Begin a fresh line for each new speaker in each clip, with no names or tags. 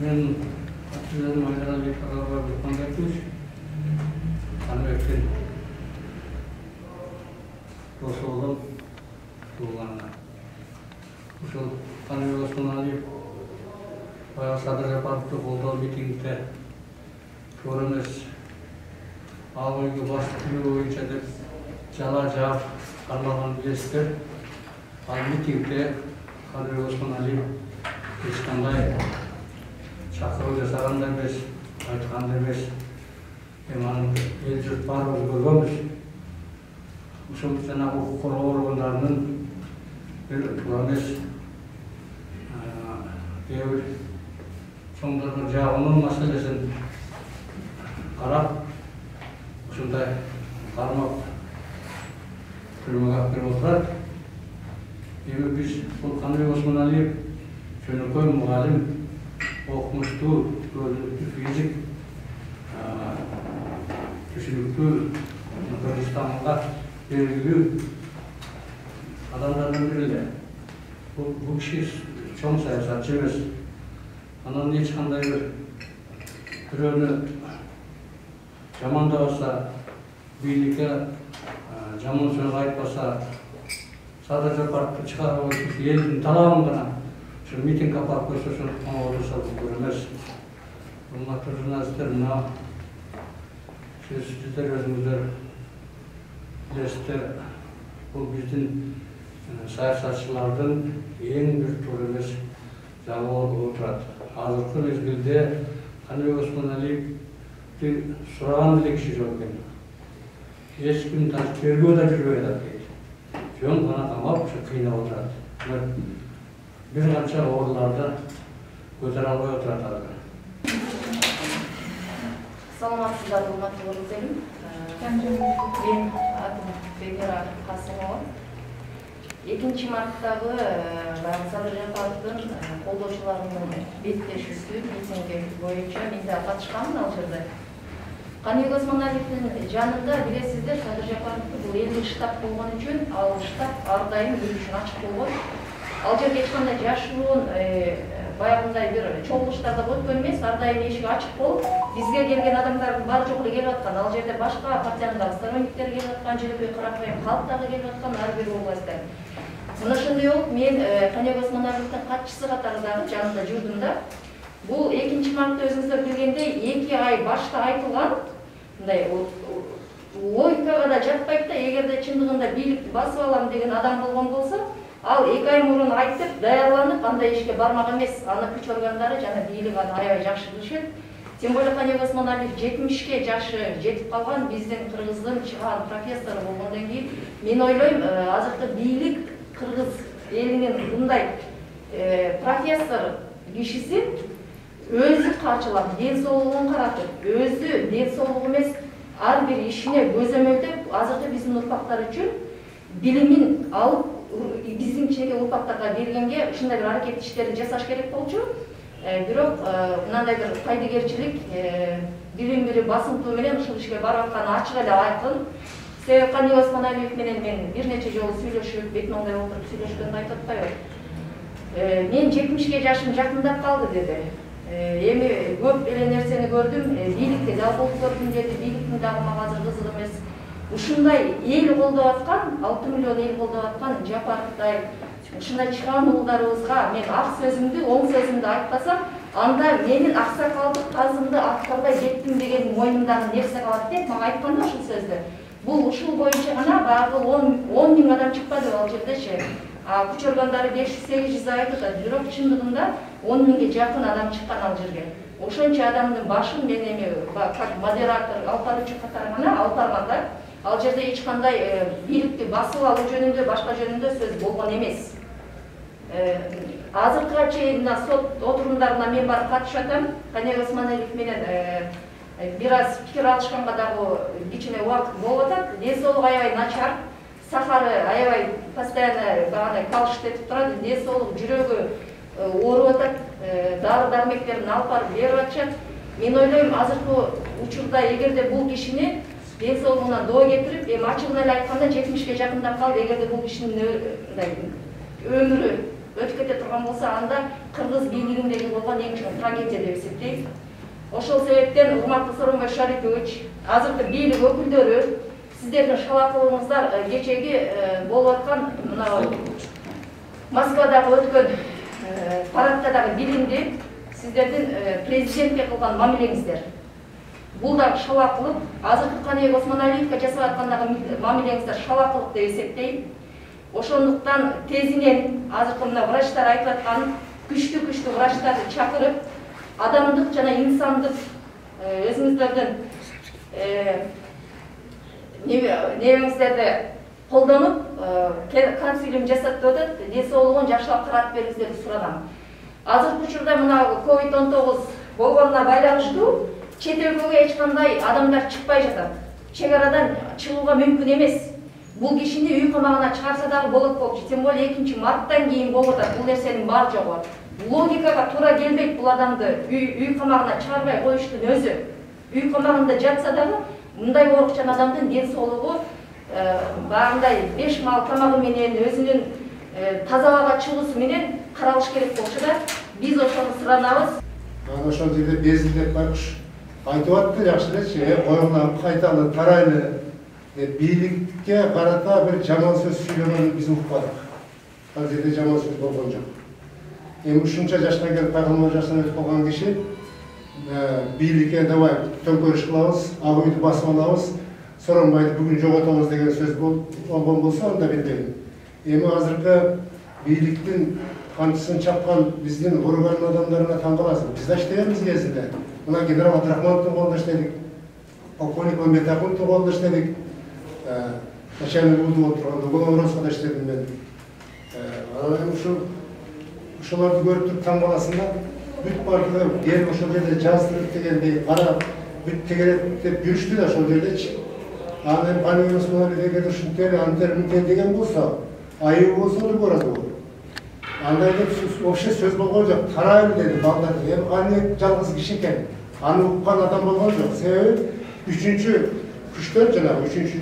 Мен sizlerin oynadığınız bir kararlar bir konuşmuş. Tanıvekin dostu oldum tuğlanına. Uşul tanıvekin alayım. Bayağı Sadır Japarov'da olduğu mitingde görünüz ağabeygi başlığı boyunca dep jala жаап кармаган билесиздер. Ал митингде Tanıvekin alayım hech qanday чакыруу жасаган да эмес, айткан да эмес. Анын эл журт баарыбыз көргөнбүз. Ушул жанагы укук коргоо органдарынын бир туура эмес кээ бир чоңдордун жагынын маселесин карап, ушундай кармап түрмөгө алып кирип отурат. Эми биз бул Каныбек Осмоналиев жөнөкөй мугалим, окумуштуу, физик, түшүнүктүү, Кыргызстанга белгилүү адамдардын бири эле. Бул киши чоң саясатчы эмес. Анан эч кандай бирөөнү жамандабаса, бийликке жаман сөз айтпаса, Sadır Japarov'u çıkarmak için elin talağından şu miting kapak koşusun ama olursa bu görmez. Bunlar jurnalistlerine sizler özünüzler bilesizler. Bu bizim siyasatçılardan en bir türümüz cevabı oturat. Hazırkı mezgilde Kanыбек Osmonaliyev'di soran bile kişi yok ekan. Hiç kim tergөөдө жүрбөй атат. Жөн гана камап, кыйнап отурат. Бир канча ооруларды көтөрө албай отурат азыр.
Саламатсыздар, урматтуу көрүүчүлөр. Мен атым Бекера Касымова. 2 марттагы Садыр Жапаровдун колдоочуларынын беттешүүсү митинги боюнча мен да катышканмын ал жерде. Каныбек Осмоналиевдин жанында билесиздер, Садыр Жапаровду бул элдик штаб болгон үчүн ал штаб ар дайым эл үчүн ачык болгон. Ал жерге эч кандай жашыруун баягындай бир чогулуштарда өткөн эмес, ар дайым эшиги ачык болуп, бизге келген адамдардын баары жогу эле келип аткан. Ал жерде башка партиянын дагы сторонниктери келип аткан, Желекбек Каракайым халк дагы келип аткан, ар бир областтан. Мына ошондой болуп, мен Каныбек Осмоналиевдин катчысы катары дагы жанында жүрдүм да. Бул 2 мартта өзүңүздөр билгендей 2 ай башта айтылган мындай логикага да жатпайт да. Эгерде чындыгында бийликти басып алам деген адам болгон болсо, ал 2 ай мурун айтып, даярданып, андай ишке бармак эмес. Аны күч органдары жана бийлик аны аябай жакшы билишет. Тем более Каныбек Осмоналиев 70ке жашы жетип калган биздин Кыргыздын чыган профессору болгондон кийин, мен ойлойм, азыркы бийлик Кыргыз элинин мындай профессор кишиси өзү карчылап, ден соолугун каратып, өзү ден соолугу эмес, ар бир ишине көзөмөлдөп, азыркы биздин урпактар үчүн билимин алып, биздин кичинекей урпактарга бергенге ушундай бир аракет иштерин жасаш керек болчу. Бирок мындай бир пайдагерчилик, билим бири басымтуу менен ушул ишке барып атканы ачык эле айкын. Себеби Каныбек Осмоналиев менен мен бир нече жолу сүйлөшүп, бетине оңдой отуруп сүйлөшкөндү айтып атпайбы. Мен 70ке жашым жакындап калды деди. Эми көп эле нерсени көрдүм, бийликти да көрдүм деди, бийликтин дагы мага азыр кызык эмес. Ушундай эл колдоп аткан, 6 миллион эл колдоп аткан Жапаровдай, ушундай чыган уулдарыбызга мен ак сөзүмдү, оң сөзүмдү айтпасам, анда менин аксакалдык тазымды аткарбай кеттим деген мойнумдагы нерсе калат деп мага айтканда ушул сөздү. Бул ушул боюнча гана баягы 10 миң адам чыкпады ал жердечи. Күч органдары 500-800 айтып атат, бирок чындыгында 10 миңге жакын адам чыккан ал жерге. Ошончо адамдын башын мен эми как модератор алып баруучу катары гана алып барганда, ал жерде эч кандай бийликти басып алуу жөнүндө, башка жөнүндө сөз болгон эмес. Азыркыга чейин сот отурумдарына мен барып катышып атам. Каныбек Осмоналиев менен бир аз пикир алышканга дагы кичине убакыт болуп атат. Ден соолугу аябай начар. Сахары аябай постоянно багандай калыштетип турат, ден соолугу, жүрөгү ооруп атат, дары-дармектерин алып барып берип атышат. Мен ойлойм, азыркы учурда эгерде бул кишини ден соолугуна доо кетирип, эми ачыгын эле айтканда 70ке жакындап калды, эгерде бул кишинин өмүрү өтүп кете турган болсо, анда кыргыз бийлигиндеги болгон эң чоң трагедия деп эсептейт. Ошол себептен урматтуу Сооронбай Шарипович, азыркы бийлик өкүлдөрү, сиздердин шалаакылыгыңыздар кечеги болуп аткан мына Москвадагы өткөн парадта дагы билинди, сиздердин президентке кылган мамилеңиздер. Бул да шалаакылык, азыркы Каныбек Осмоналиевге жасап аткандагы мамилеңиздер шалаакылык деп эсептейм. Ошондуктан тезинен азыркы мына врачтар айтып аткан күчтүү врачтарды чакырып, адамдык жана инсандык өзүңүздөрдүн небеңиздерди колдонуп консилиум жасап атат, денсаулыгын жакшылап карап бериңиздерди суранам. Азыркы учурда мына COVID-19 болгонуна байланыштуу чет өлкөгө эч кандай адамдар чыкпай жатат. Чек арадан чыгууга мүмкүн эмес. Бул кишини үй камагына чыгарса дагы болот болчу. Тем более 2-марттан кийин болуп атат. Бул нерсенин бар жогу. Логикага туура келбейт бул адамды үй камагына чыгарбай коюштун өзү. Үй камагында жатса дагы мындай оорукчан адамдын денсаулыгу багындай 5 мал тамагы менен өзүнүн таза абага чыгуусу менен каралыш керек болчу да. Биз ошону суранабыз.
Ошол жерде безилдеп байкуш айтып атты, жакшы элечи, коюлган кайталы тарайлы бийликке карата бир жаман сөз сүйлөгөнүн биз укпадык. Ал жерде жаман сөз болгон жок. Эми ушунча жашка келип кайгылмаа жашынан өтүп калган киши бийликке давай төңкөрүш кылабыз, ак үйдү басып алабыз, Сооронбайды бүгүн жоготобуз деген сөз болгон болсо анда билбейм. Эми азыркы бийликтин камчысын чапкан биздин орган адамдарына таң каласың. Биз да иштебейбиз кезинде. Мына генерал Абдрахмановдун колунда иштедик, полковник Мамбетакуловдун колунда иштедик, начальник УД болуп турганда Голоморозовкада иштедим мен. Анан ушуларды көрүп туруп таң каласың да, бүт бардыгы эл ошол жерде жаздырып дегендей карап, бүт тегерет деп жүрүштү да ошол жердечи. Анан Каныбек Осмоналиев эгерде ушинтип антер деген болсо, айып болсо да көрөт. Андай деп вообще сөз болгон жок. Тарайлы деди балдар. Эми Каныбек жалгыз киши экен. Аны уккан адам болгон жок. Себеби үчүнчү күчтөр жанагы үчүнчү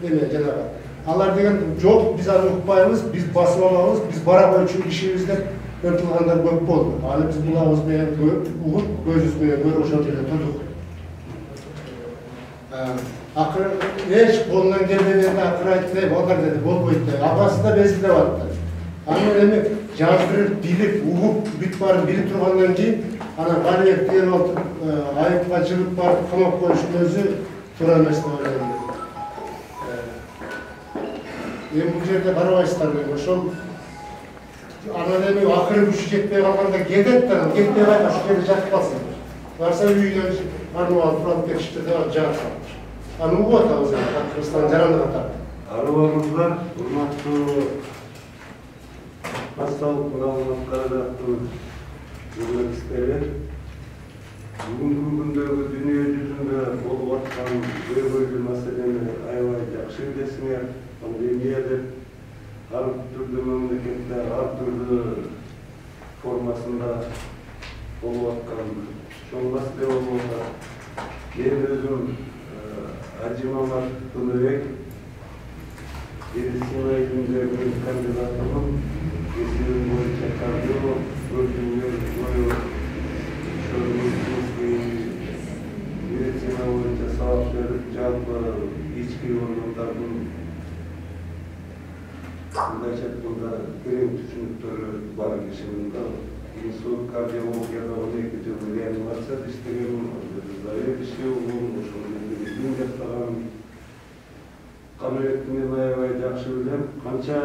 эме жанагы. Алар деген жок, биз аны укпайбыз, биз басып алабыз, биз бара койчу кишибиз деп ынтылгандар көп болду. Аны биз булабыз менен угуп, көзүбүз менен көрүп ошол жерде турдук. Акыры эч колунан келбегенде акыры айтты, балдар деди, болбойт деп. Апасы да безилдеп атты. Анан эми жаздырып, билип, угуп, бүт барын билип тургандан кийин анан Каныбек деген айыпка жыгып барып камап коюштун өзү туура эмес деп ойлойм. Эми бул жерде карабайсыздар мен ошол анан эми акыры күчү жетпей калганда кетет да, кетпей кайта ошол жерде жатып калсын. Барса үйдөн арнуу алып алып кетишти деп жаап салыптыр. Аны угуп атабыз Кыргызстан жараны катары.
Арыбаңыздар, урматтуу Ассалык маалыматтарды журналисттер, бүгүнкү күндөгү дүйнө жүзүндө болуп аткан көйгөйлүү маселени аябай жакшы билесиңер. Пандемия деп ар түрдүү мамлекетте, ар түрдүү формасында болуп аткан чоң маселе болуп атат. Мен өзүм Ажы Мамат Тыныбек, медицина илимдеринин кандидатымын. Кесибим боюнча кардиолог, бөлүмдөр бою медицина боюнча сабак берип, жалпы ички органдардын мындайча айтканда терең түшүнүктөрү бар кишимин да. Инсульт кардиологияда 12 жыл реанимацияда иштегенмин, заведующиймин, ошол жерде жактаган Каныбекти мен аябай жакшы билем. Канча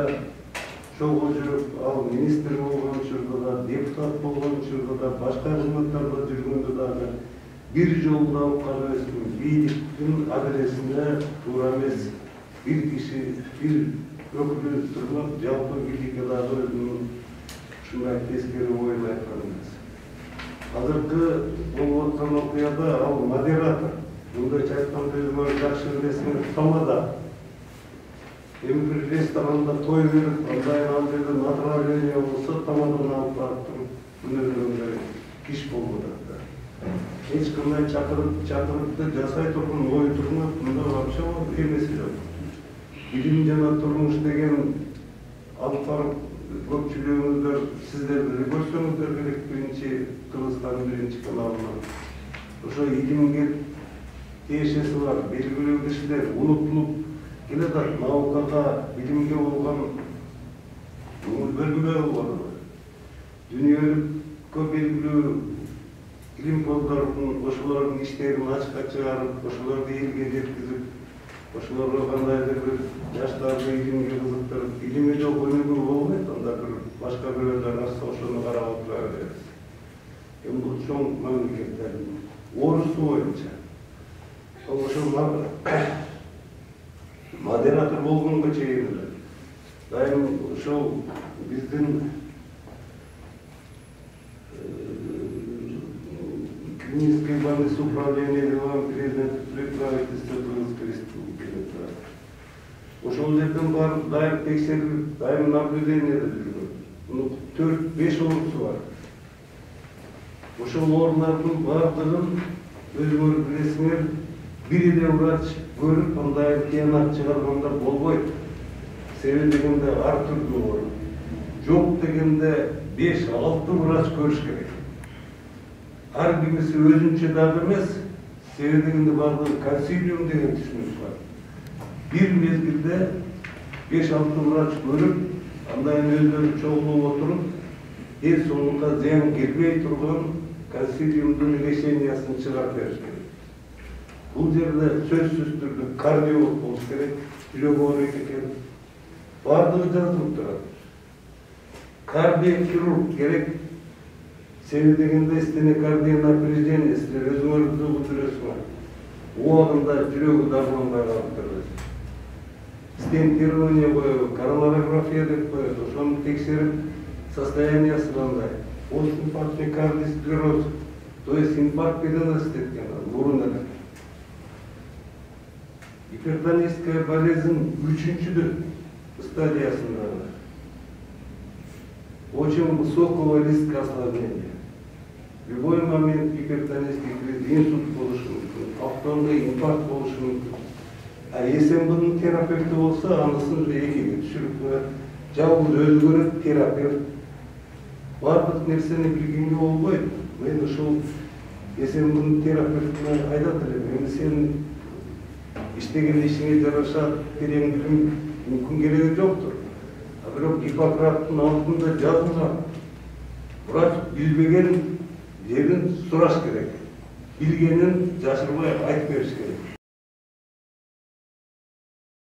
чогуу жүрүп, ал министр болгон учурда да, депутат болгон учурда да, башка кызматтарда жүргөндө дагы бир жолу да уккан эмесмин. Бийликтин адресинде туура эмес бир киши, бир өкүлү турмак, жалпы бийликке дагы өзүнүн ушундай тескери оюн айткан эмес. Азыркы болуп аткан окуяда ал модератор, мындайча айтканда өзүңөр жакшы билесиңер, тамада эми бир ресторанда той берип, андан ал жерде направление болсо, тамадан алып барып туруп, күнөөлөгөндөй иш болуп атат. Эч кандай чакырып жасай турган ой турмак, мында вообще эмеси жок. Билим жана турмуш деген алып барып көпчүлүгүңүздөр сиздер деле көрсөңүздөр керек биринчи Кыргызстандын биринчи каналынан. Ошо илимге тиешеси бар белгилүү кишилер унутулуп келатат. Наукага, билимге болгон көңүл бөлүнбөй калган. Дүйнөлүккө белгилүү илимпоздордун ошолордун иштерин ачыкка чыгарып, ошолорду элге жеткизип, ошолорго кандайдыр бир жаштарды илимге кызыктырып, илимди өнүгүү болбойт, анда бир башка бирөөлөр нарса ошону карап отура беребиз. Эми бул чоң мамлекеттердин орусу боюнча ошо модератор болгонго чейин дайым ошол биздин клинической больницы управления делами президента при правительстве Кыргызской республики. Ошол жерден барып дайым текшерип, дайым наблюдениеде жүргөн. 4-5 орусу бар. Ошол орундардын бардыгын өзүңөр билесиңер, бир эле врач көрүп, андай кыянат чыгарганда болбойт. Себеби дегенде ар түрдүү орун. Жок дегенде 5-6 врач көрүш керек. Ар кимиси өзүнчө дагы эмес, себеби дегенде бардыгы консилиум деген түшүнүш бар. Бир мезгилде 5-6 врач көрүп, андан өздөрү чогулуп отуруп, эл соңунда зыян келбей турган консилиумдун решениясын чыгарып бериш керек. Бул жерде сөзсүз түрдө кардиолог болуш керек, жүрөгү ооруйт экен. Бардыгы жазылып турат. Кардиохирург керек. Себеби дегенде стенокардия напряжение, силер өзүңөрдү билесиңер. О адамда жүрөгү дарманбай калып турат. Стентирование коюп, коронарография деп коет, ошону текшерип, состояниясы кандай. Постинфарктный кардиосклероз, то есть инфаркт менен эстеткен, мурун эле. Гипертоническая болезнь 3-чү стадиясында. Очень высокого риска осложнения. В любой момент гипертонический криз, инсульт болушу мүмкүн, автомный инфаркт болушу мүмкүн. А СМБ'нын терапевти болсо, анысын экиге түшүрүп коет. Жалгыз өзү көрөт терапевт. Бардык нерсени билгенге болбойт. Мен ушул СМБ'нын терапевтине айтат элем, эми сен иштеген ишиңе жараша терең билим мүмкүн кереги жоктур. А бирок Гиппократтын алдында жазылган. Врач билбеген жерин сураш керек. Билгенин жашырбай айтып бериш керек.